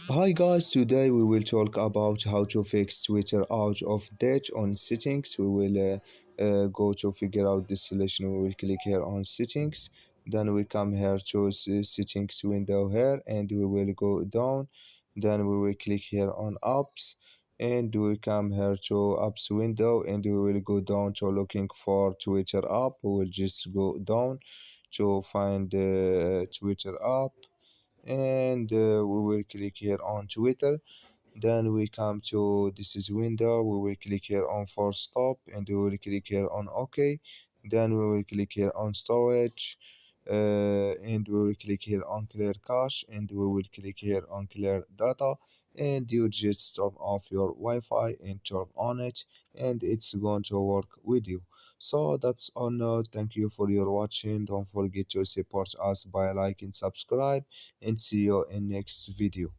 Hi guys, today we will talk about how to fix Twitter out of date on settings. We will go to figure out this solution. We will click here on settings. Then we come here to settings window here and we will go down. Then we will click here on apps and we come here to apps window and we will go down to looking for Twitter app. We will just go down to find the Twitter app and we will click here on Twitter. Then we come to this is window. We will click here on force stop and we will click here on OK. Then we will click here on storage and we will click here on clear cache and we will click here on clear data, and you just turn off your Wi-Fi and turn on it and it's going to work with you. So that's all now. Thank you for your watching. Don't forget to support us by like and subscribe, and see you in next video.